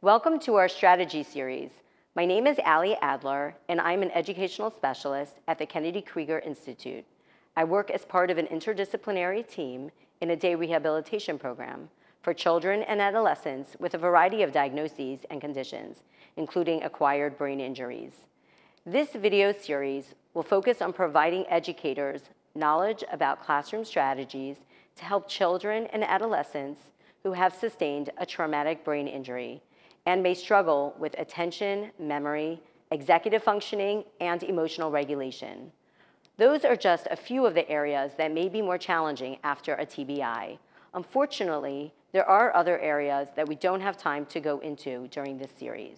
Welcome to our strategy series. My name is Adler, and I'm an educational specialist at the Kennedy Krieger Institute. I work as part of an interdisciplinary team in a day rehabilitation program for children and adolescents with a variety of diagnoses and conditions, including acquired brain injuries. This video series will focus on providing educators knowledge about classroom strategies to help children and adolescents who have sustained a traumatic brain injury and may struggle with attention, memory, executive functioning, and emotional regulation. Those are just a few of the areas that may be more challenging after a TBI. Unfortunately, there are other areas that we don't have time to go into during this series.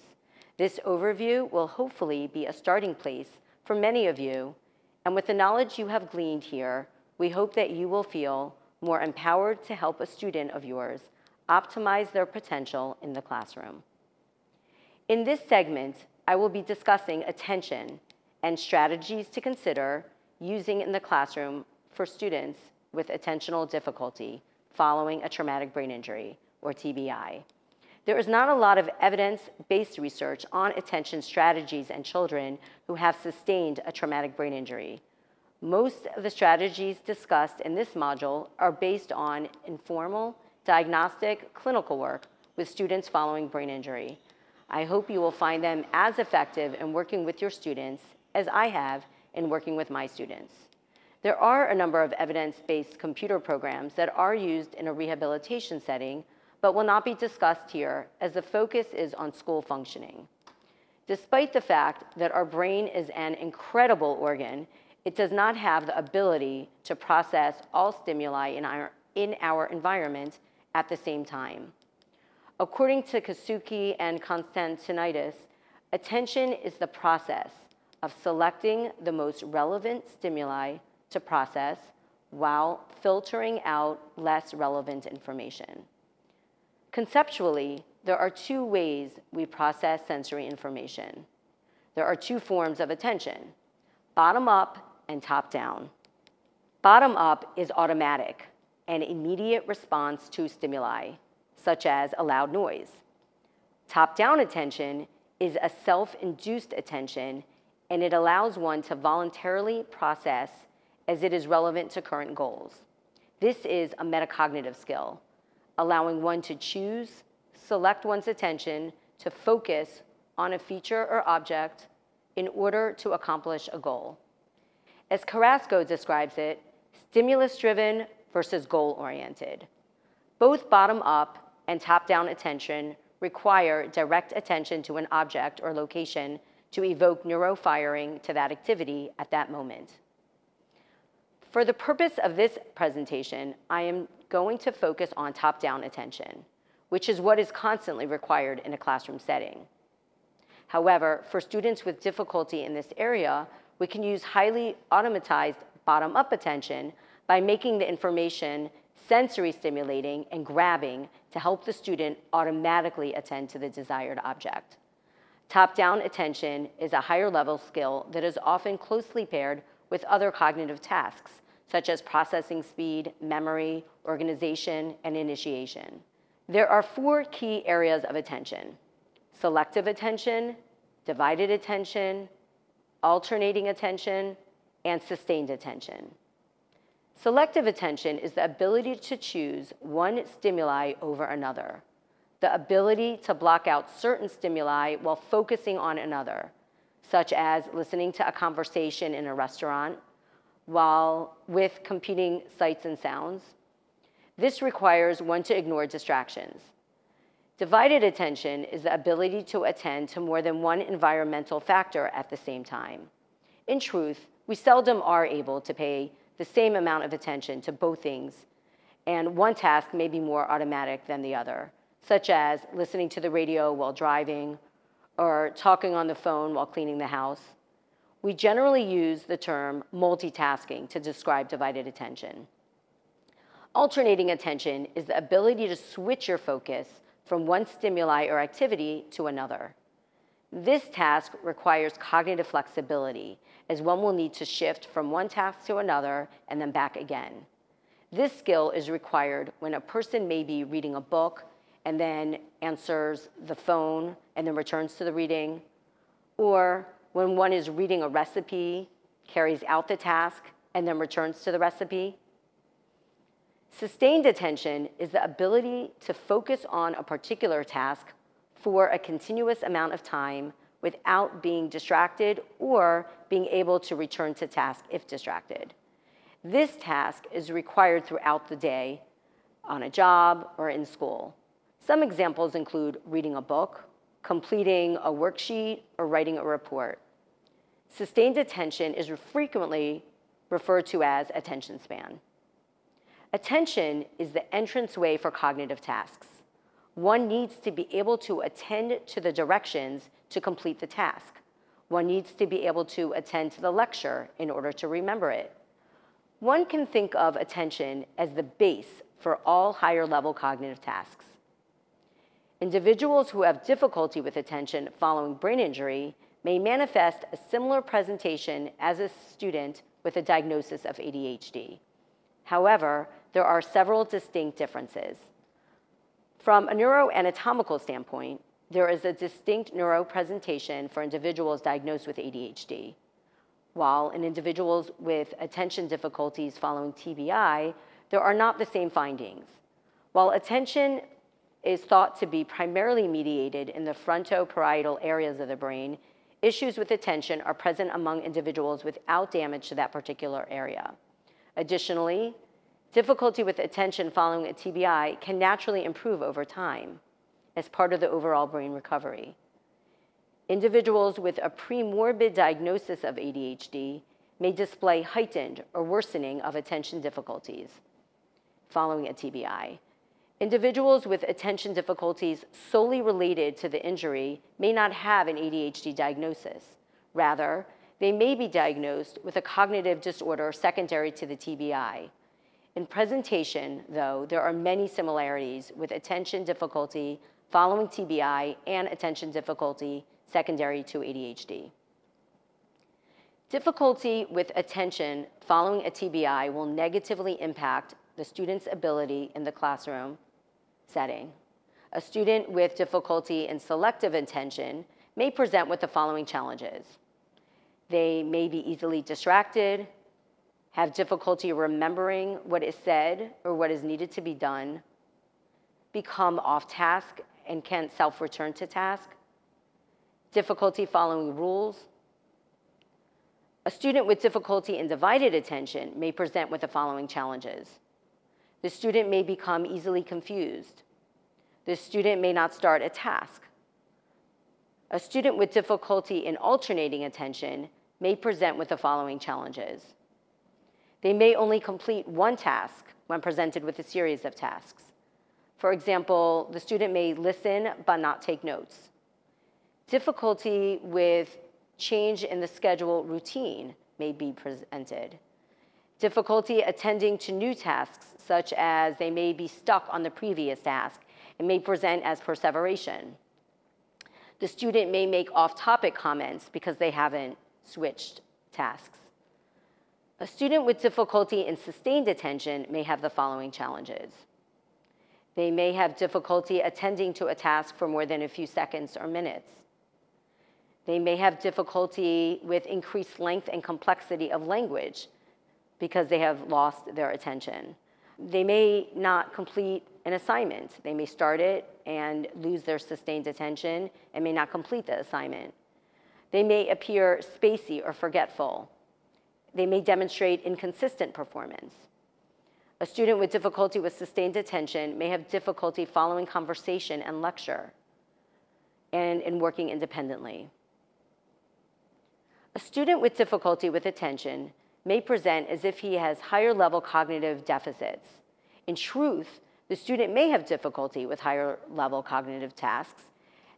This overview will hopefully be a starting place for many of you, and with the knowledge you have gleaned here, we hope that you will feel more empowered to help a student of yours optimize their potential in the classroom. In this segment, I will be discussing attention and strategies to consider using in the classroom for students with attentional difficulty following a traumatic brain injury, or TBI. There is not a lot of evidence-based research on attention strategies in children who have sustained a traumatic brain injury. Most of the strategies discussed in this module are based on informal, diagnostic, clinical work with students following brain injury. I hope you will find them as effective in working with your students as I have in working with my students. There are a number of evidence-based computer programs that are used in a rehabilitation setting, but will not be discussed here as the focus is on school functioning. Despite the fact that our brain is an incredible organ, it does not have the ability to process all stimuli in our environment at the same time. According to Kasuki and Konstantinidis, attention is the process of selecting the most relevant stimuli to process while filtering out less relevant information. Conceptually, there are two ways we process sensory information. There are two forms of attention, bottom up and top down. Bottom up is automatic, an immediate response to stimuli, such as a loud noise. Top-down attention is a self-induced attention, and it allows one to voluntarily process as it is relevant to current goals. This is a metacognitive skill, allowing one to choose, select one's attention to focus on a feature or object in order to accomplish a goal. As Carrasco describes it, stimulus-driven versus goal-oriented. Both bottom-up and top-down attention require direct attention to an object or location to evoke neurofiring to that activity at that moment. For the purpose of this presentation, I am going to focus on top-down attention, which is what is constantly required in a classroom setting. However, for students with difficulty in this area, we can use highly automatized bottom-up attention by making the information sensory stimulating and grabbing to help the student automatically attend to the desired object. Top-down attention is a higher level skill that is often closely paired with other cognitive tasks, such as processing speed, memory, organization, and initiation. There are four key areas of attention: selective attention, divided attention, alternating attention, and sustained attention. Selective attention is the ability to choose one stimuli over another, the ability to block out certain stimuli while focusing on another, such as listening to a conversation in a restaurant while with competing sights and sounds. This requires one to ignore distractions. Divided attention is the ability to attend to more than one environmental factor at the same time. In truth, we seldom are able to pay the same amount of attention to both things, and one task may be more automatic than the other, such as listening to the radio while driving or talking on the phone while cleaning the house. We generally use the term multitasking to describe divided attention. Alternating attention is the ability to switch your focus from one stimuli or activity to another. This task requires cognitive flexibility, as one will need to shift from one task to another and then back again. This skill is required when a person may be reading a book and then answers the phone and then returns to the reading, or when one is reading a recipe, carries out the task, and then returns to the recipe. Sustained attention is the ability to focus on a particular task for a continuous amount of time without being distracted or being able to return to task if distracted. This task is required throughout the day on a job or in school. Some examples include reading a book, completing a worksheet, or writing a report. Sustained attention is frequently referred to as attention span. Attention is the entranceway for cognitive tasks. One needs to be able to attend to the directions to complete the task. One needs to be able to attend to the lecture in order to remember it. One can think of attention as the base for all higher level cognitive tasks. Individuals who have difficulty with attention following brain injury may manifest a similar presentation as a student with a diagnosis of ADHD. However, there are several distinct differences. From a neuroanatomical standpoint, there is a distinct neuropresentation for individuals diagnosed with ADHD, while in individuals with attention difficulties following TBI, there are not the same findings. While attention is thought to be primarily mediated in the frontoparietal areas of the brain, issues with attention are present among individuals without damage to that particular area. Additionally, difficulty with attention following a TBI can naturally improve over time as part of the overall brain recovery. Individuals with a premorbid diagnosis of ADHD may display heightened or worsening of attention difficulties following a TBI. Individuals with attention difficulties solely related to the injury may not have an ADHD diagnosis. Rather, they may be diagnosed with a cognitive disorder secondary to the TBI. In presentation, though, there are many similarities with attention difficulty following TBI and attention difficulty secondary to ADHD. Difficulty with attention following a TBI will negatively impact the student's ability in the classroom setting. A student with difficulty in selective attention may present with the following challenges. They may be easily distracted, have difficulty remembering what is said or what is needed to be done, become off task and can't self-return to task, difficulty following rules. A student with difficulty in divided attention may present with the following challenges. The student may become easily confused. The student may not start a task. A student with difficulty in alternating attention may present with the following challenges. They may only complete one task when presented with a series of tasks. For example, the student may listen but not take notes. Difficulty with change in the schedule routine may be presented. Difficulty attending to new tasks, such as they may be stuck on the previous task and may present as perseveration. The student may make off-topic comments because they haven't switched tasks. A student with difficulty in sustained attention may have the following challenges. They may have difficulty attending to a task for more than a few seconds or minutes. They may have difficulty with increased length and complexity of language because they have lost their attention. They may not complete an assignment. They may start it and lose their sustained attention and may not complete the assignment. They may appear spacey or forgetful. They may demonstrate inconsistent performance. A student with difficulty with sustained attention may have difficulty following conversation and lecture and in working independently. A student with difficulty with attention may present as if he has higher level cognitive deficits. In truth, the student may have difficulty with higher level cognitive tasks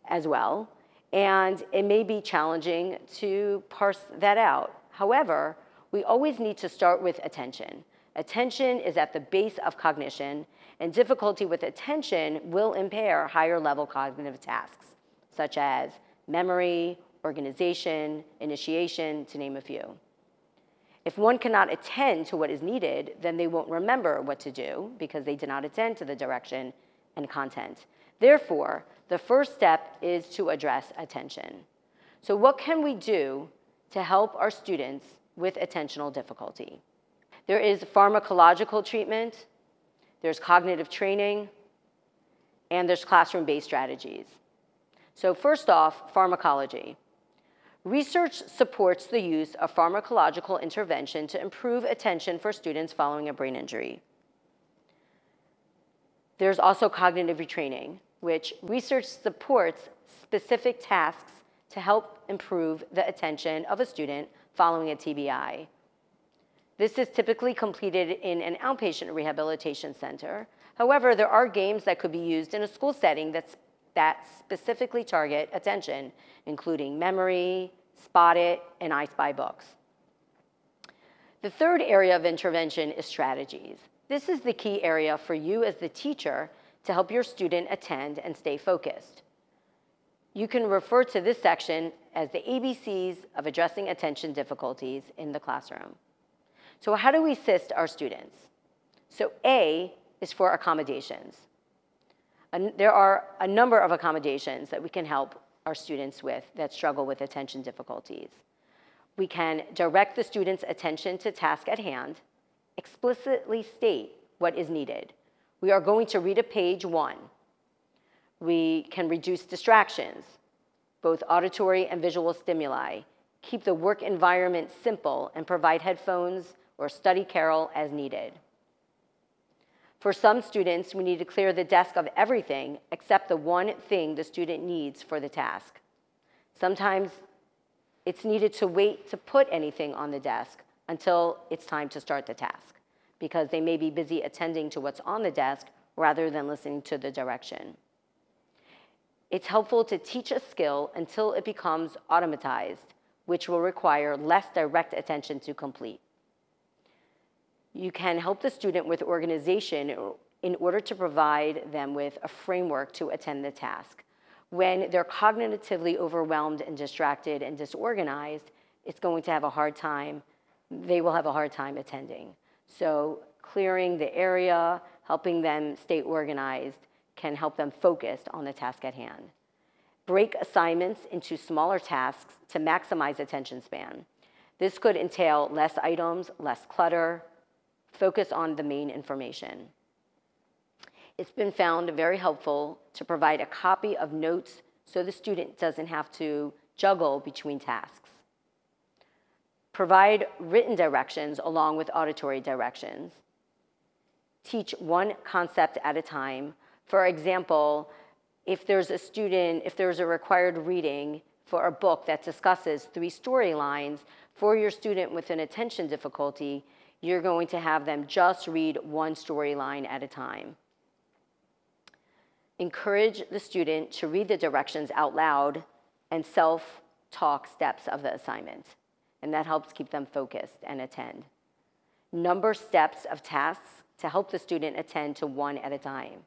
as well, and it may be challenging to parse that out. However, we always need to start with attention. Attention is at the base of cognition, and difficulty with attention will impair higher level cognitive tasks, such as memory, organization, initiation, to name a few. If one cannot attend to what is needed, then they won't remember what to do because they did not attend to the direction and content. Therefore, the first step is to address attention. So what can we do to help our students with attentional difficulty? There is pharmacological treatment, there's cognitive training, and there's classroom-based strategies. So first off, pharmacology. Research supports the use of pharmacological intervention to improve attention for students following a brain injury. There's also cognitive retraining, which research supports specific tasks to help improve the attention of a student following a TBI. This is typically completed in an outpatient rehabilitation center. However, there are games that could be used in a school setting that specifically target attention, including memory, Spot It, and I Spy books. The third area of intervention is strategies. This is the key area for you as the teacher to help your student attend and stay focused. You can refer to this section as the ABCs of addressing attention difficulties in the classroom. So how do we assist our students? So A is for accommodations. There are a number of accommodations that we can help our students with that struggle with attention difficulties. We can direct the student's attention to task at hand, explicitly state what is needed. We are going to read a page 1. We can reduce distractions, both auditory and visual stimuli, keep the work environment simple, and provide headphones or study carrel as needed. For some students, we need to clear the desk of everything except the one thing the student needs for the task. Sometimes it's needed to wait to put anything on the desk until it's time to start the task, because they may be busy attending to what's on the desk rather than listening to the direction. It's helpful to teach a skill until it becomes automatized, which will require less direct attention to complete. You can help the student with organization in order to provide them with a framework to attend the task. When they're cognitively overwhelmed and distracted and disorganized, it's going to have a hard time, they will have a hard time attending. So clearing the area, helping them stay organized, can help them focus on the task at hand. Break assignments into smaller tasks to maximize attention span. This could entail less items, less clutter, focus on the main information. It's been found very helpful to provide a copy of notes so the student doesn't have to juggle between tasks. Provide written directions along with auditory directions. Teach one concept at a time. For example, if there's a required reading for a book that discusses 3 storylines for your student with an attention difficulty, you're going to have them just read one storyline at a time. Encourage the student to read the directions out loud and self-talk steps of the assignment, and that helps keep them focused and attend. Number steps of tasks to help the student attend to one at a time.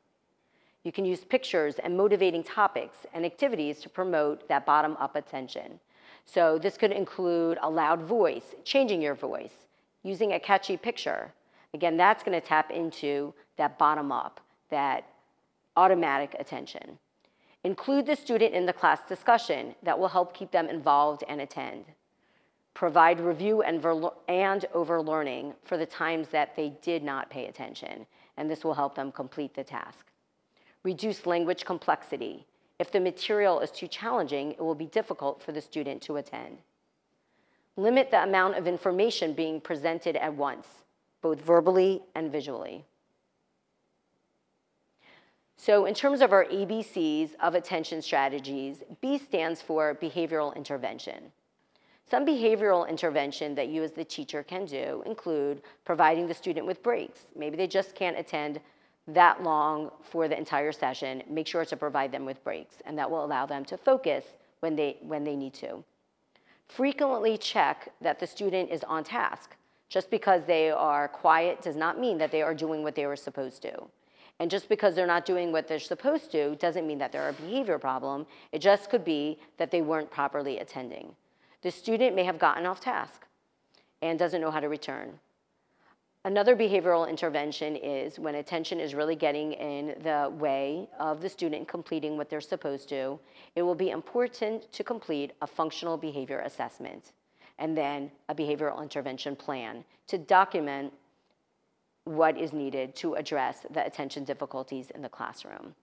You can use pictures and motivating topics and activities to promote that bottom-up attention. So this could include a loud voice, changing your voice, using a catchy picture. Again, that's going to tap into that bottom-up, that automatic attention. Include the student in the class discussion. That will help keep them involved and attend. Provide review and overlearning for the times that they did not pay attention, and this will help them complete the task. Reduce language complexity. If the material is too challenging, it will be difficult for the student to attend. Limit the amount of information being presented at once, both verbally and visually. So in terms of our ABCs of attention strategies, B stands for behavioral intervention. Some behavioral intervention that you as the teacher can do include providing the student with breaks. Maybe they just can't attend that long for the entire session. Make sure to provide them with breaks, and that will allow them to focus when they need to. Frequently check that the student is on task. Just because they are quiet does not mean that they are doing what they were supposed to. And just because they're not doing what they're supposed to doesn't mean that they're a behavior problem. It just could be that they weren't properly attending. The student may have gotten off task and doesn't know how to return. Another behavioral intervention is when attention is really getting in the way of the student completing what they're supposed to. It will be important to complete a functional behavior assessment and then a behavioral intervention plan to document what is needed to address the attention difficulties in the classroom.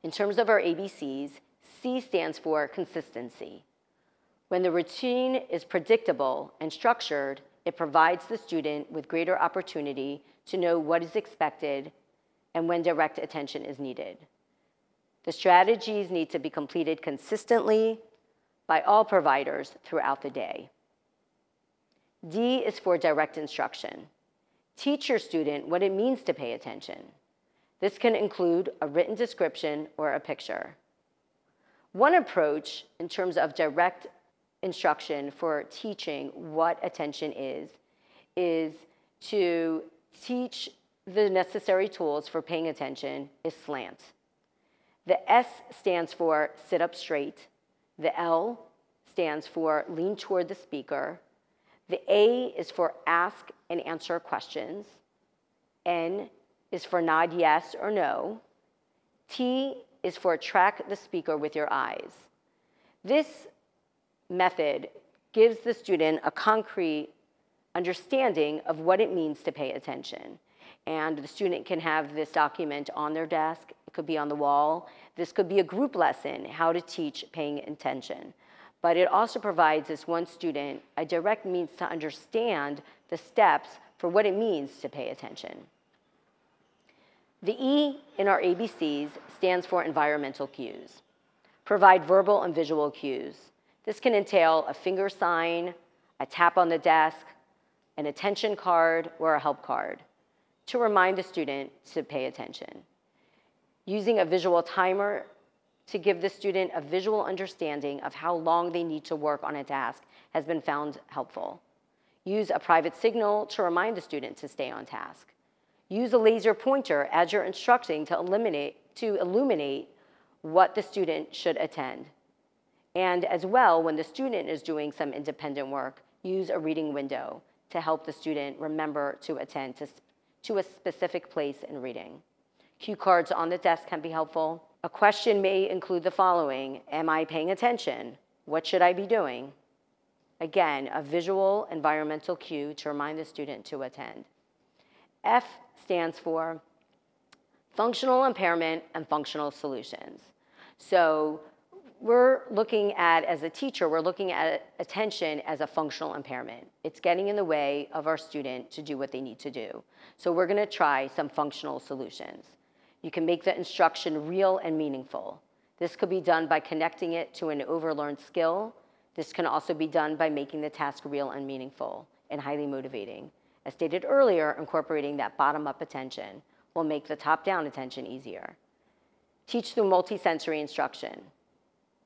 In terms of our ABCs, C stands for consistency. When the routine is predictable and structured, it provides the student with greater opportunity to know what is expected and when direct attention is needed. The strategies need to be completed consistently by all providers throughout the day. D is for direct instruction. Teach your student what it means to pay attention. This can include a written description or a picture. One approach in terms of direct instruction for teaching what attention is to teach the necessary tools for paying attention is slant. The S stands for sit up straight. The L stands for lean toward the speaker. The A is for ask and answer questions. N is for nod yes or no. T is for track the speaker with your eyes. This method gives the student a concrete understanding of what it means to pay attention. And the student can have this document on their desk. It could be on the wall. This could be a group lesson, how to teach paying attention. But it also provides this one student a direct means to understand the steps for what it means to pay attention. The E in our ABCs stands for environmental cues. Provide verbal and visual cues. This can entail a finger sign, a tap on the desk, an attention card, or a help card to remind the student to pay attention. Using a visual timer to give the student a visual understanding of how long they need to work on a task has been found helpful. Use a private signal to remind the student to stay on task. Use a laser pointer as you're instructing to illuminate what the student should attend. And as well, when the student is doing some independent work, use a reading window to help the student remember to attend to a specific place in reading. Cue cards on the desk can be helpful. A question may include the following: am I paying attention? What should I be doing? Again, a visual environmental cue to remind the student to attend. F stands for functional impairment and functional solutions. So we're looking at, as a teacher, we're looking at attention as a functional impairment. It's getting in the way of our student to do what they need to do. So we're going to try some functional solutions. You can make the instruction real and meaningful. This could be done by connecting it to an overlearned skill. This can also be done by making the task real and meaningful and highly motivating. As stated earlier, incorporating that bottom-up attention will make the top-down attention easier. Teach through multisensory instruction.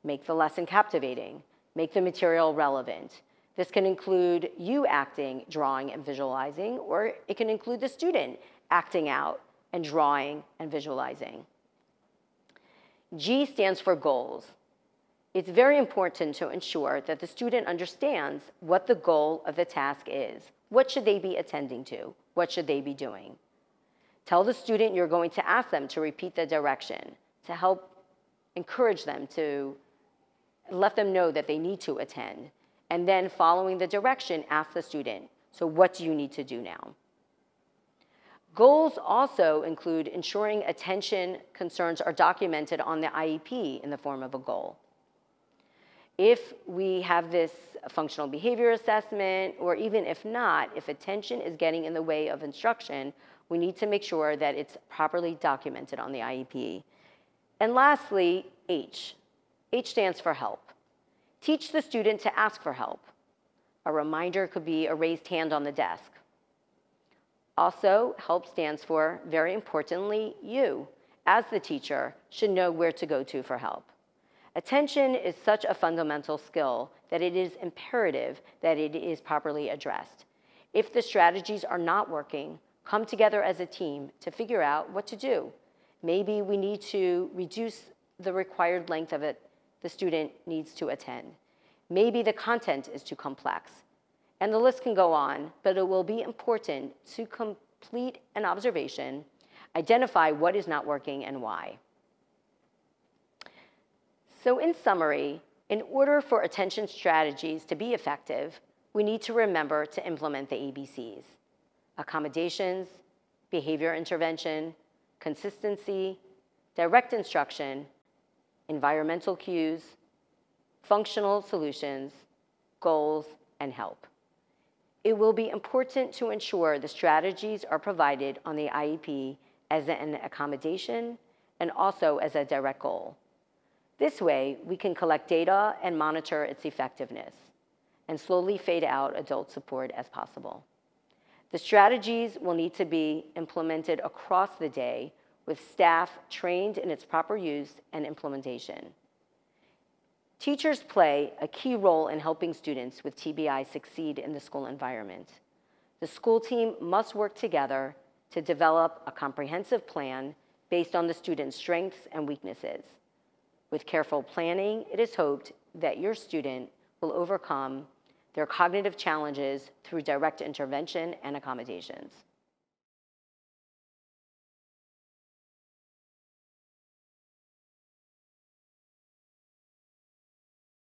Make the lesson captivating. Make the material relevant. This can include you acting, drawing, and visualizing, or it can include the student acting out and drawing and visualizing. G stands for goals. It's very important to ensure that the student understands what the goal of the task is. What should they be attending to? What should they be doing? Tell the student you're going to ask them to repeat the direction to help encourage them to let them know that they need to attend. And then following the direction, ask the student, so what do you need to do now? Goals also include ensuring attention concerns are documented on the IEP in the form of a goal. If we have this functional behavior assessment, or even if not, if attention is getting in the way of instruction, we need to make sure that it's properly documented on the IEP. And lastly, H. H stands for help. Teach the student to ask for help. A reminder could be a raised hand on the desk. Also, help stands for, very importantly, you, as the teacher, should know where to go to for help. Attention is such a fundamental skill that it is imperative that it is properly addressed. If the strategies are not working, come together as a team to figure out what to do. Maybe we need to reduce the required length of it the student needs to attend. Maybe the content is too complex. And the list can go on, but it will be important to complete an observation, identify what is not working and why. So in summary, in order for attention strategies to be effective, we need to remember to implement the ABCs: accommodations, behavior intervention, consistency, direct instruction, environmental cues, functional solutions, goals, and help. It will be important to ensure the strategies are provided on the IEP as an accommodation and also as a direct goal. This way, we can collect data and monitor its effectiveness and slowly fade out adult support as possible. The strategies will need to be implemented across the day with staff trained in its proper use and implementation. Teachers play a key role in helping students with TBI succeed in the school environment. The school team must work together to develop a comprehensive plan based on the student's strengths and weaknesses. With careful planning, it is hoped that your student will overcome their cognitive challenges through direct intervention and accommodations.